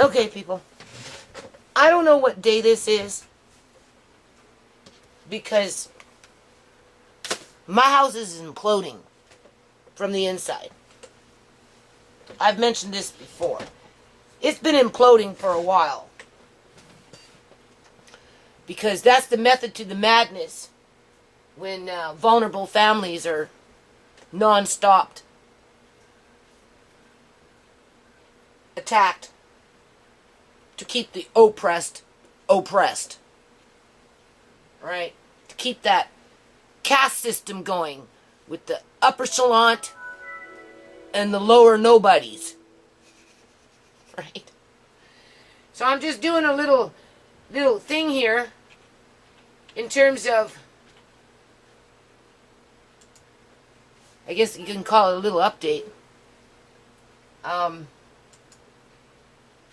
Okay, people. I don't know what day this is because my house is imploding from the inside. I've mentioned this before. It's been imploding for a while because that's the method to the madness when vulnerable families are non-stopped attacked to keep the oppressed oppressed. Right? To keep that caste system going with the upper echelon and the lower nobodies. Right? So I'm just doing a little thing here in terms of, I guess you can call it a little update.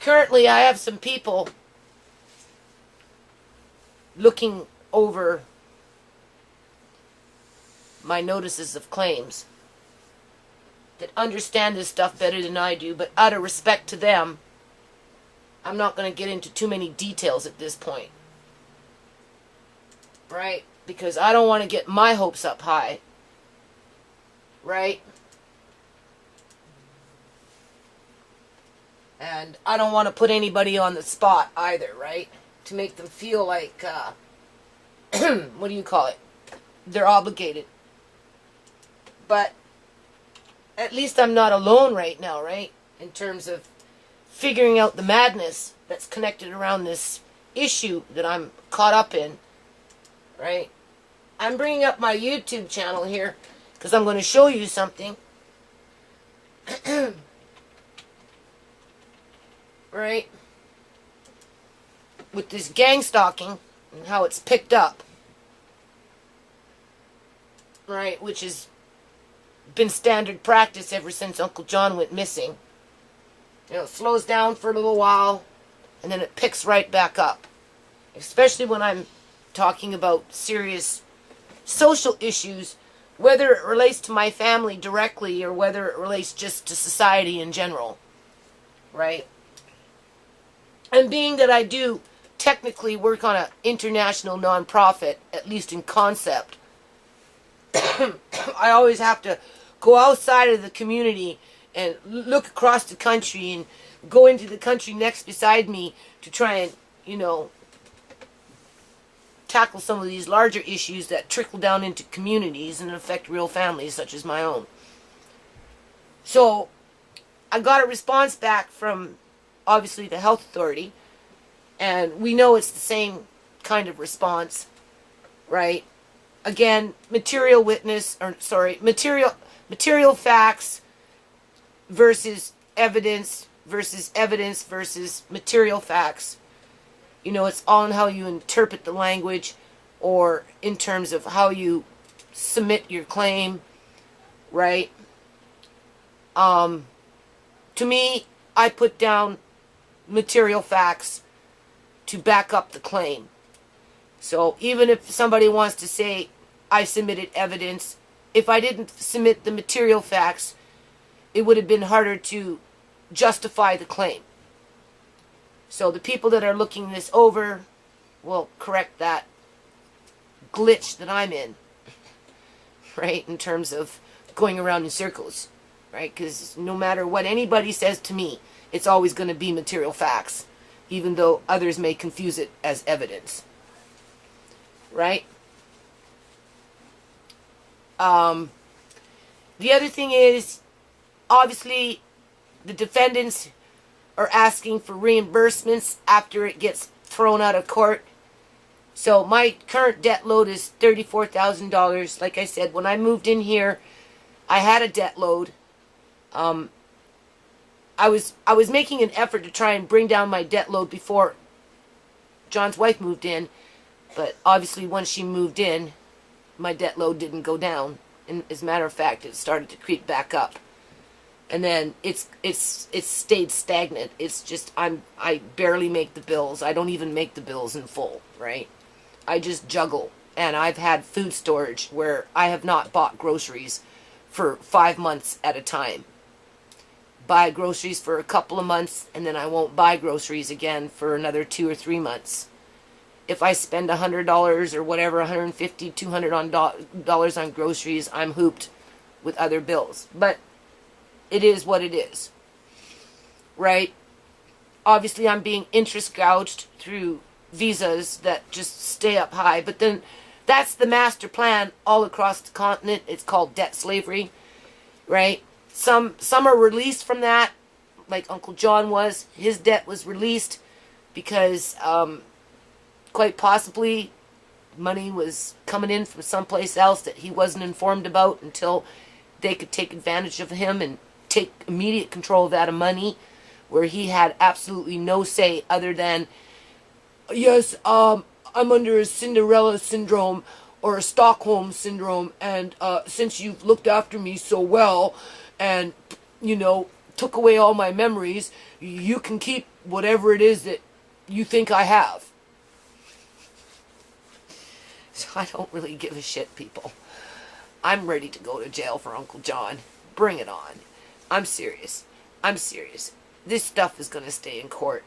Currently, I have some people looking over my notices of claims that understand this stuff better than I do, but out of respect to them, I'm not going to get into too many details at this point. Right? Because I don't want to get my hopes up high. Right? And I don't want to put anybody on the spot either, right? To make them feel like, what do you call it? They're obligated. But at least I'm not alone right now, right? In terms of figuring out the madness that's connected around this issue that I'm caught up in, right? I'm bringing up my YouTube channel here because I'm going to show you something. Right? With this gang stalking and how it's picked up. Right? Which has been standard practice ever since Uncle John went missing. You know, it slows down for a little while and then it picks right back up. Especially when I'm talking about serious social issues, whether it relates to my family directly or whether it relates just to society in general. Right? And being that I do technically work on an international nonprofit, at least in concept, I always have to go outside of the community and look across the country and go into the country next beside me to try and, you know, tackle some of these larger issues that trickle down into communities and affect real families such as my own. So I got a response back from obviously the health authority, and we know it's the same kind of response, right? Again, material facts versus evidence versus material facts. You know, it's all in how you interpret the language or in terms of how you submit your claim, right? To me, I put down material facts to back up the claim. So even if somebody wants to say I submitted evidence, if I didn't submit the material facts, it would have been harder to justify the claim. So the people that are looking this over will correct that glitch that I'm in, right, in terms of going around in circles, right? Because no matter what anybody says to me, it's always going to be material facts, even though others may confuse it as evidence. Right? The other thing is, obviously, the defendants are asking for reimbursements after it gets thrown out of court. So my current debt load is $34,000. Like I said, when I moved in here, I had a debt load. I was making an effort to try and bring down my debt load before John's wife moved in, but obviously once she moved in, my debt load didn't go down. And as a matter of fact, it started to creep back up. And then it's stayed stagnant. It's just I barely make the bills. I don't even make the bills in full, right? I just juggle. And I've had food storage where I have not bought groceries for 5 months at a time. buy groceries for a couple of months, and then I won't buy groceries again for another 2 or 3 months. If I spend $100 or whatever, $150, $200 on groceries, I'm hooped with other bills. But it is what it is, right? Obviously, I'm being interest gouged through visas that just stay up high. But then that's the master plan all across the continent. It's called debt slavery, right? Some are released from that, like Uncle John was. His debt was released because quite possibly money was coming in from someplace else that he wasn't informed about until they could take advantage of him and take immediate control of that money, where he had absolutely no say other than, yes, I'm under a Cinderella syndrome or a Stockholm syndrome, and since you've looked after me so well and, you know, took away all my memories, you can keep whatever it is that you think I have. So I don't really give a shit, people. I'm ready to go to jail for Uncle John. Bring it on. I'm serious. I'm serious. This stuff is going to stay in court.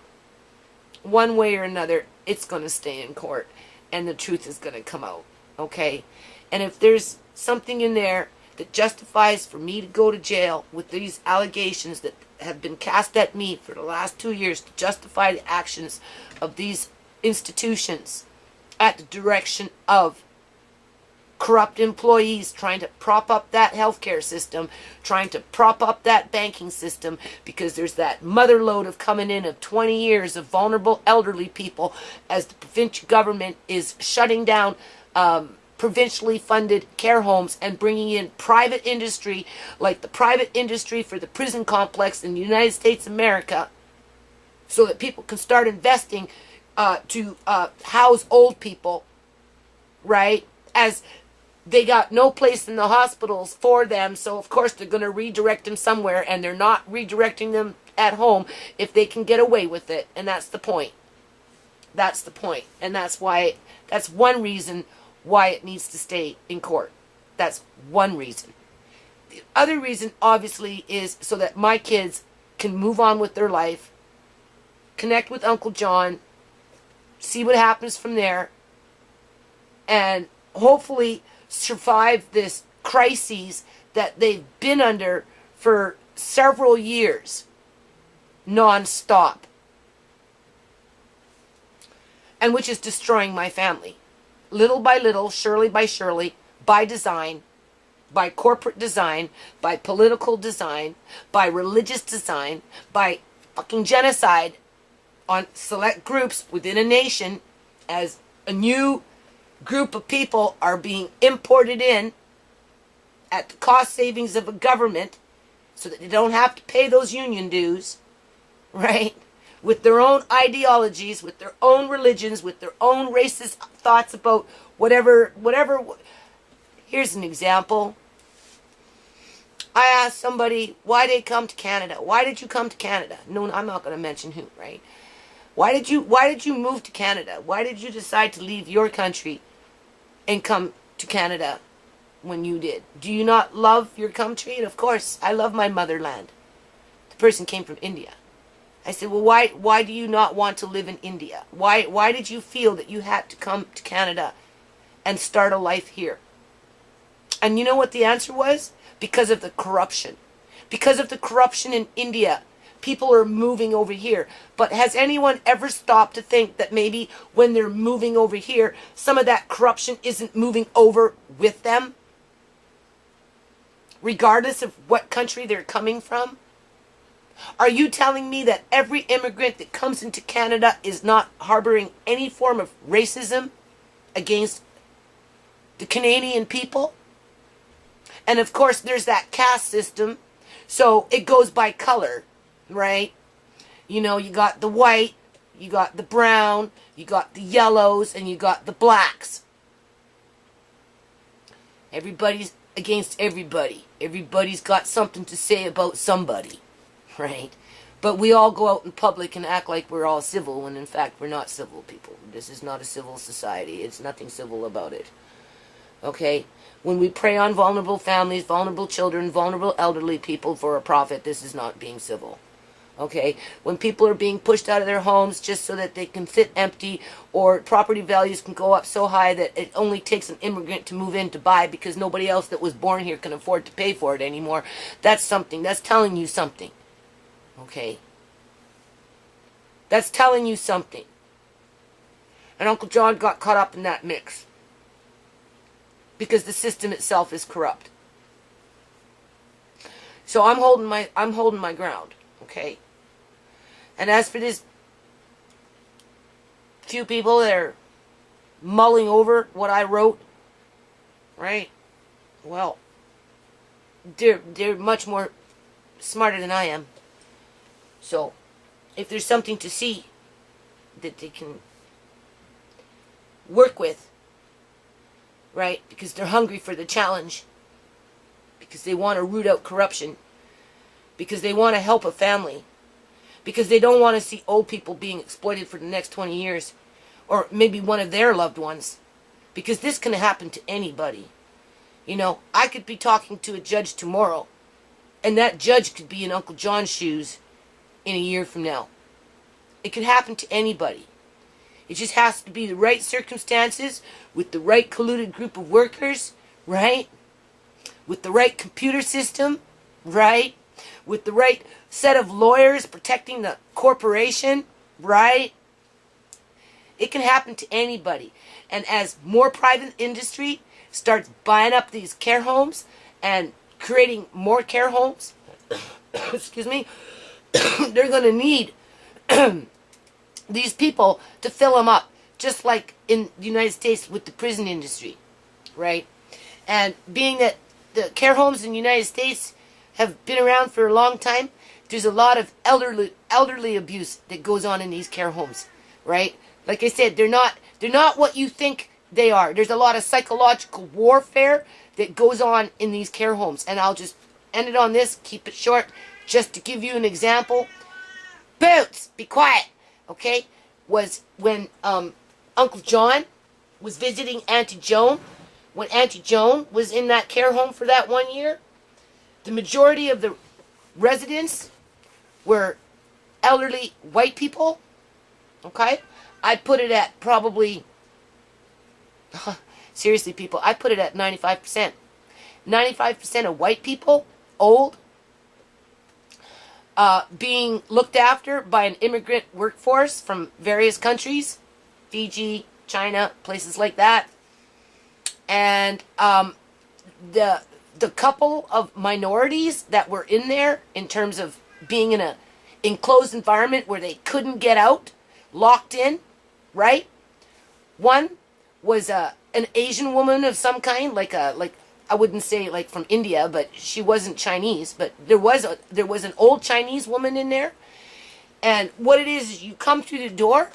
One way or another, it's going to stay in court. And the truth is going to come out. Okay? And if there's something in there that justifies for me to go to jail with these allegations that have been cast at me for the last 2 years to justify the actions of these institutions at the direction of corrupt employees trying to prop up that healthcare system, trying to prop up that banking system, because there's that mother load of coming in of 20 years of vulnerable elderly people as the provincial government is shutting down provincially funded care homes and bringing in private industry, like the private industry for the prison complex in the United States of America, so that people can start investing to house old people, right? As they got no place in the hospitals for them, so of course they're going to redirect them somewhere, and they're not redirecting them at home if they can get away with it. And that's the point. That's the point. And that's why, that's one reason why it needs to stay in court. That's one reason. The other reason, obviously, is so that my kids can move on with their life, connect with Uncle John, see what happens from there, and hopefully survive this crises that they've been under for several years, non-stop, and which is destroying my family. Little by little, surely by surely, by design, by corporate design, by political design, by religious design, by fucking genocide on select groups within a nation, as a new group of people are being imported in at the cost savings of a government so that they don't have to pay those union dues, right? With their own ideologies, with their own religions, with their own racist thoughts about whatever. Here's an example. I asked somebody why they come to Canada. Why did you come to Canada? No, I'm not going to mention who, right? Why did you move to Canada? Why did you decide to leave your country and come to Canada when you did? Do you not love your country? And of course, I love my motherland. The person came from India. I said, well, why do you not want to live in India? Why did you feel that you had to come to Canada and start a life here? And you know what the answer was? Because of the corruption. Because of the corruption in India, people are moving over here. But has anyone ever stopped to think that maybe when they're moving over here, some of that corruption isn't moving over with them? Regardless of what country they're coming from? Are you telling me that every immigrant that comes into Canada is not harboring any form of racism against the Canadian people? And of course, there's that caste system, so it goes by color, right? You know, you got the white, you got the brown, you got the yellows, and you got the blacks. Everybody's against everybody. Everybody's got something to say about somebody, right? But we all go out in public and act like we're all civil, when in fact we're not civil people. This is not a civil society. It's nothing civil about it. Okay? When we prey on vulnerable families, vulnerable children, vulnerable elderly people for a profit, this is not being civil. Okay? When people are being pushed out of their homes just so that they can sit empty, or property values can go up so high that it only takes an immigrant to move in to buy because nobody else that was born here can afford to pay for it anymore, that's something. That's telling you something. Okay? That's telling you something. And Uncle John got caught up in that mix. Because the system itself is corrupt. So I'm holding my ground, okay? And as for this few people that are mulling over what I wrote, right? Well, they're much more smarter than I am. So if there's something to see that they can work with, right? Because they're hungry for the challenge. Because they want to root out corruption. Because they want to help a family. Because they don't want to see old people being exploited for the next 20 years. Or maybe one of their loved ones. Because this can happen to anybody. You know, I could be talking to a judge tomorrow. And that judge could be in Uncle John's shoes in a year from now. It could happen to anybody. It just has to be the right circumstances, with the right colluded group of workers, right? With the right computer system, right? With the right set of lawyers protecting the corporation, right? It can happen to anybody. And as more private industry starts buying up these care homes and creating more care homes, excuse me, they're going to need these people to fill them up, just like in the United States with the prison industry, right? And being that the care homes in the United States have been around for a long time, there's a lot of elderly abuse that goes on in these care homes, right? Like I said, they're not what you think they are. There's a lot of psychological warfare that goes on in these care homes. And I'll just end it on this, keep it short, just to give you an example. Boots, be quiet. Okay, was when Uncle John was visiting Auntie Joan. When Auntie Joan was in that care home for that 1 year, the majority of the residents were elderly white people. Okay, I'd put it at probably, seriously people, I put it at 95%. 95% of white people, old, being looked after by an immigrant workforce from various countries, Fiji, China, places like that. And the couple of minorities that were in there, in terms of being in a enclosed environment where they couldn't get out, locked in, right? One was an Asian woman of some kind, like I wouldn't say like from India, but she wasn't Chinese, but there was an old Chinese woman in there. And what it is you come through the door,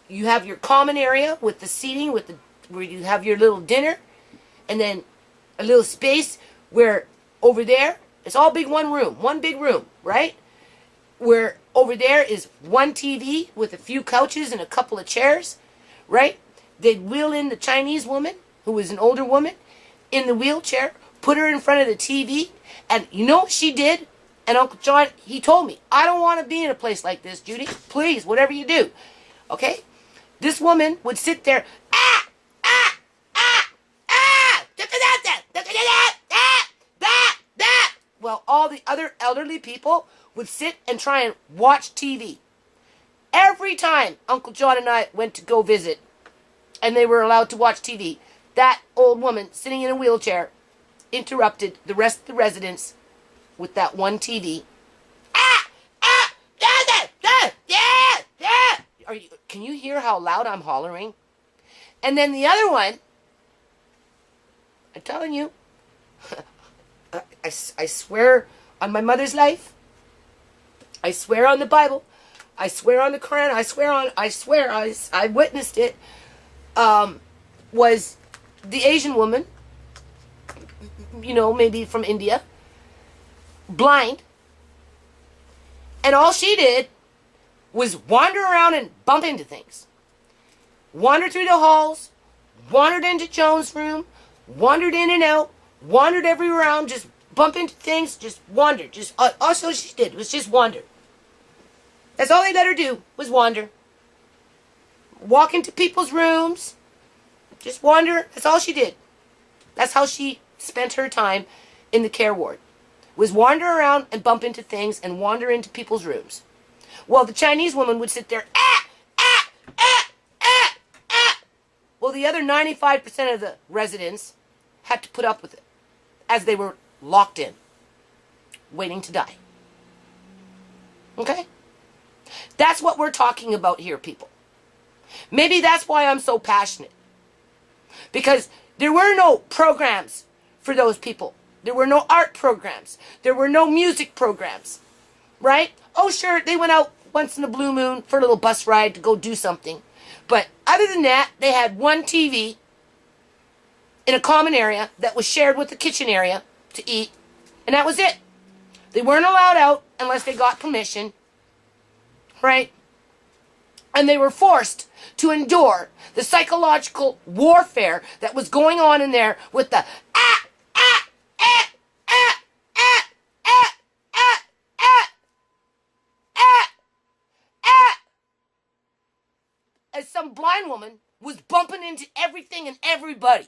you have your common area with the seating, where you have your little dinner, and then a little space where over there, it's all one big room, right? Where over there is one TV with a few couches and a couple of chairs, right? They'd wheel in the Chinese woman, who was an older woman, in the wheelchair, put her in front of the TV, and you know what she did? And Uncle John, he told me, I don't want to be in a place like this, Judy. Please, whatever you do. Okay? This woman would sit there, well, all the other elderly people would sit and try and watch TV. Every time Uncle John and I went to go visit, and they were allowed to watch TV, that old woman sitting in a wheelchair interrupted the rest of the residents with that one TV. Can you hear how loud I'm hollering? And then the other one, I'm telling you, I swear on my mother's life, I swear on the Bible, I swear on the Quran, I witnessed it, was the Asian woman, you know, maybe from India, blind, and all she did was wander around and bump into things. Wander through the halls, wandered into Joan's room, wandered in and out, wandered everywhere around, just bump into things, just wandered. Just also she did was just wander. That's all they let her do, was wander. Walk into people's rooms, just wander. That's all she did. That's how she spent her time in the care ward, was wander around and bump into things and wander into people's rooms. Well, the Chinese woman would sit there, Well, the other 95% of the residents had to put up with it as they were locked in, waiting to die. Okay? That's what we're talking about here, people. Maybe that's why I'm so passionate. Because there were no programs for those people. There were no art programs. There were no music programs. Right? Oh, sure, they went out once in a blue moon for a little bus ride to go do something. But other than that, they had one TV in a common area that was shared with the kitchen area to eat. And that was it. They weren't allowed out unless they got permission. Right? And they were forced to endure the psychological warfare that was going on in there with the as some blind woman was bumping into everything and everybody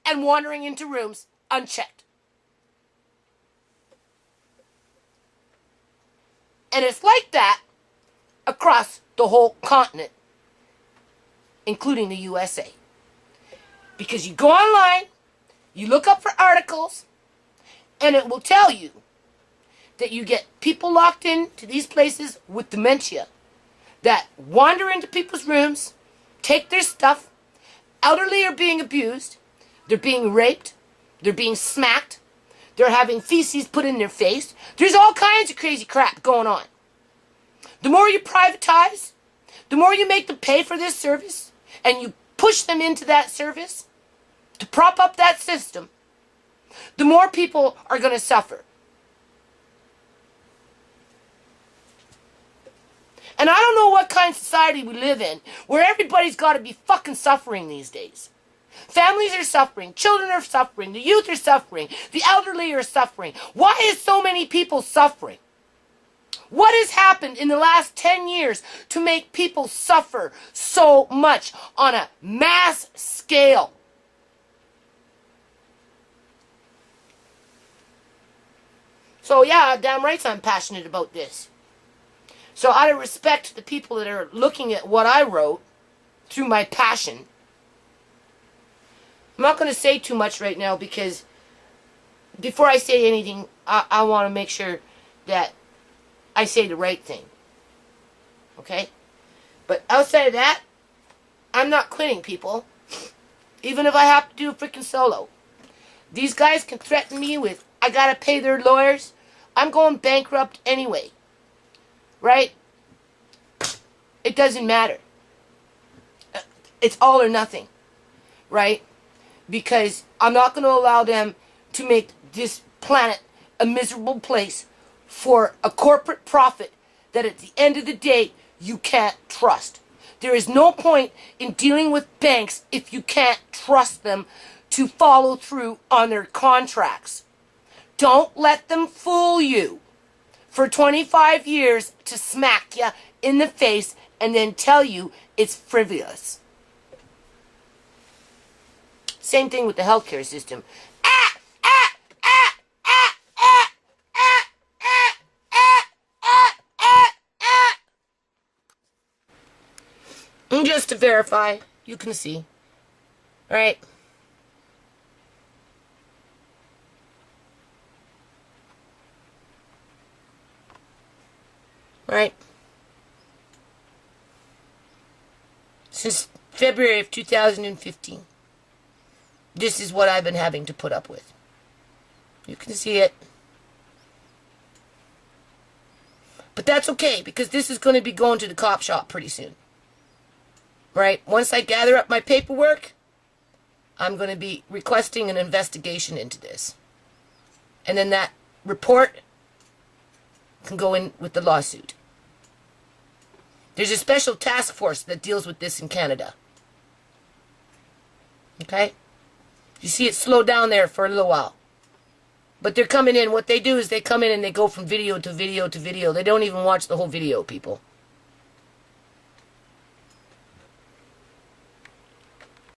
and wandering into rooms unchecked. And it's like that across the whole continent, including the USA. Because you go online, you look up for articles, and it will tell you that you get people locked into these places with dementia that wander into people's rooms, take their stuff, elderly are being abused, they're being raped, they're being smacked, they're having feces put in their face. There's all kinds of crazy crap going on. The more you privatize, the more you make them pay for this service, and you push them into that service to prop up that system, the more people are going to suffer. And I don't know what kind of society we live in where everybody's got to be fucking suffering these days. Families are suffering, children are suffering, the youth are suffering, the elderly are suffering. Why is so many people suffering? What has happened in the last 10 years to make people suffer so much on a mass scale? So yeah, damn right I'm passionate about this. So out of respect to the people that are looking at what I wrote through my passion, I'm not going to say too much right now because before I say anything, I want to make sure that I say the right thing. Okay? But outside of that, I'm not quitting, people. Even if I have to do a freaking solo. These guys can threaten me with, I gotta pay their lawyers. I'm going bankrupt anyway. Right? It doesn't matter. It's all or nothing. Right? Because I'm not going to allow them to make this planet a miserable place for a corporate profit that at the end of the day you can't trust. There is no point in dealing with banks if you can't trust them to follow through on their contracts. Don't let them fool you for 25 years to smack you in the face and then tell you it's frivolous. Same thing with the healthcare system. And just to verify, you can see. Right? Right? Since February of 2015. This is what I've been having to put up with. You can see it. But that's okay, because this is going to be going to the cop shop pretty soon. Right? Once I gather up my paperwork, I'm going to be requesting an investigation into this. And then that report can go in with the lawsuit. There's a special task force that deals with this in Canada. Okay? You see it slow down there for a little while. But they're coming in. What they do is they come in and they go from video to video to video. They don't even watch the whole video, people.